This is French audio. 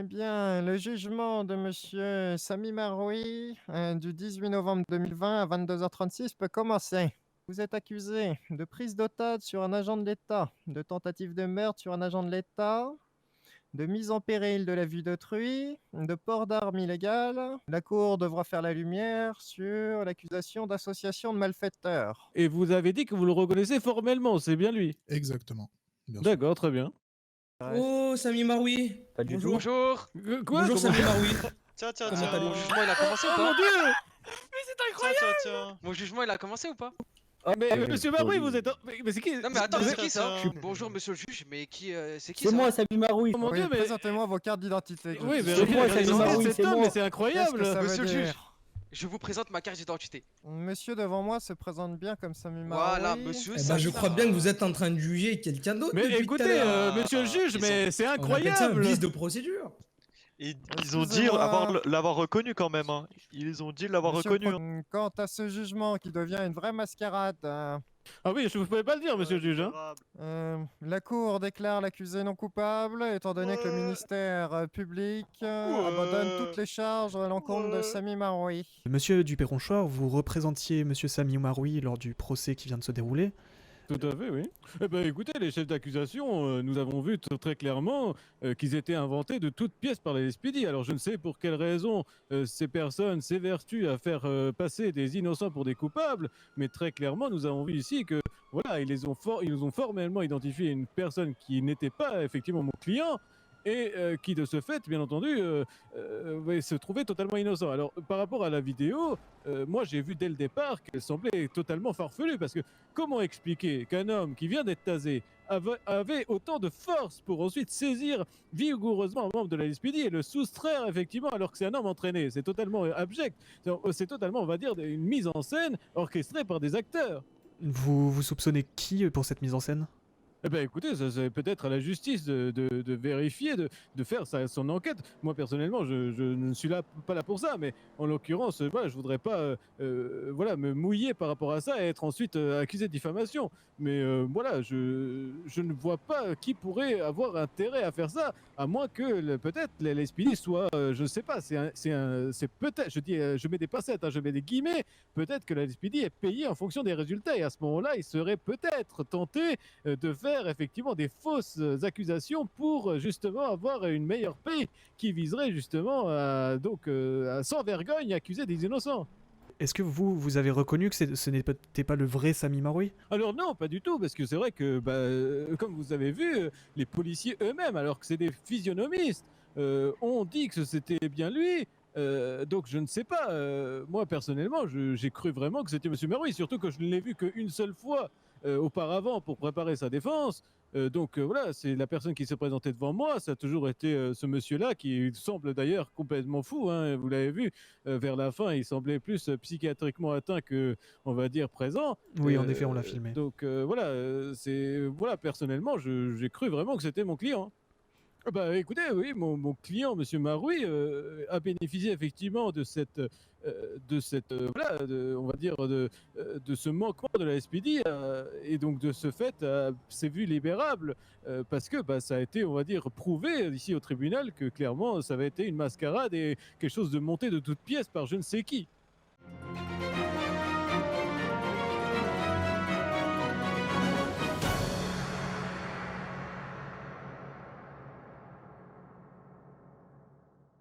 Eh bien, le jugement de monsieur Sami Maroui, du 18 novembre 2020 à 22h36 peut commencer. Vous êtes accusé de prise d'otage sur un agent de l'État, de tentative de meurtre sur un agent de l'État, de mise en péril de la vie d'autrui, de port d'armes illégales. La Cour devra faire la lumière sur l'accusation d'association de malfaiteurs. Et vous avez dit que vous le reconnaissez formellement, c'est bien lui? Exactement, bien sûr. D'accord, très bien. Oh, Sami Maroui. Pas du Bonjour. tout. Bonjour. Quoi? Bonjour, Comment Sami Maroui. Tiens, tiens, Comment tiens, allez-vous mon jugement il a commencé ou Oh mon pas? Dieu! Tiens, tiens. Mon jugement il a commencé ou pas? Mais monsieur Maroui, vous êtes... Mais c'est qui? Non mais attends, vous c'est êtes- qui ça? tiens. Bonjour monsieur le juge, mais qui c'est qui C'est ça? moi, Sami Maroui. Oh mon Oui, Dieu, mais... présentez-moi vos cartes d'identité. que je Oui, mais puisse C'est moi, savoir Sami qui vous êtes. Maroui, cet c'est homme, moi. mais c'est Qu'est-ce incroyable! que ça veut Monsieur le dire? juge, je vous présente ma carte d'identité. Monsieur devant moi se présente bien comme Sami Maroui. Voilà, monsieur. Eh ben, je crois bien que vous êtes en train de juger quelqu'un d'autre Mais depuis tout écoutez, à l'heure. monsieur le juge, ils mais c'est On appelle ça un incroyable! vice de procédure. Ils ont dit Excusez-moi. l'avoir reconnu quand même. Hein. Ils ont dit l'avoir Monsieur reconnu. le Quant à ce jugement qui devient une vraie mascarade, Ah oui, je ne pouvais pas le dire, monsieur le juge. Hein. la Cour déclare l'accusé non coupable, étant donné que le ministère public abandonne toutes les charges à l'encontre de Sami Maroui. Monsieur Dupéronchard, vous représentiez Monsieur Sami Maroui lors du procès qui vient de se dérouler. Tout à fait, oui. Eh ben, écoutez, les chefs d'accusation, nous avons vu très clairement qu'ils étaient inventés de toutes pièces par les SPD. Alors, je ne sais pour quelle raison ces personnes s'évertuent à faire passer des innocents pour des coupables, mais très clairement, nous avons vu ici que, voilà, ils nous ont formellement identifié une personne qui n'était pas effectivement mon client, et qui de ce fait, bien entendu, se trouvait totalement innocent. Alors, par rapport à la vidéo, moi j'ai vu dès le départ qu'elle semblait totalement farfelue, parce que comment expliquer qu'un homme qui vient d'être tasé avait autant de force pour ensuite saisir vigoureusement un membre de la SPD et le soustraire effectivement alors que c'est un homme entraîné? C'est totalement abject, c'est totalement, on va dire, une mise en scène orchestrée par des acteurs. Vous soupçonnez qui pour cette mise en scène? Eh ben écoutez, ça c'est peut-être à la justice de vérifier, de faire son enquête. Moi personnellement, je ne suis pas là pour ça, mais en l'occurrence, voilà, je voudrais pas voilà, me mouiller par rapport à ça et être ensuite accusé de diffamation. Mais voilà, je ne vois pas qui pourrait avoir intérêt à faire ça, à moins que peut-être les SPD soient, je ne sais pas, c'est peut-être, je dis, je mets des pincettes, hein, je mets des guillemets, peut-être que la SPD est payée en fonction des résultats et à ce moment-là, il serait peut-être tenté de faire effectivement des fausses accusations pour justement avoir une meilleure paix qui viserait justement à, donc, à sans vergogne accuser des innocents. Est-ce que vous avez reconnu que ce n'était pas le vrai Sami Maroui? Alors non, pas du tout, parce que c'est vrai que, comme vous avez vu, les policiers eux-mêmes, alors que c'est des physionomistes, ont dit que c'était bien lui. Donc je ne sais pas, moi personnellement j'ai cru vraiment que c'était M. Maroui, surtout que je ne l'ai vu qu'une seule fois auparavant pour préparer sa défense. Donc voilà, c'est la personne qui s'est présentée devant moi, ça a toujours été ce monsieur-là qui semble d'ailleurs complètement fou, hein, vous l'avez vu, vers la fin il semblait plus psychiatriquement atteint que, on va dire, présent. Oui, en effet, on l'a filmé. Donc voilà, voilà, personnellement j'ai cru vraiment que c'était mon client. Bah écoutez, oui, mon client, Monsieur Maroui, a bénéficié effectivement de voilà, on va dire de ce manquement de la SPD, et donc de ce fait, s'est vu libérable parce que ça a été, on va dire, prouvé ici au tribunal que clairement ça avait été une mascarade et quelque chose de monté de toutes pièces par je ne sais qui.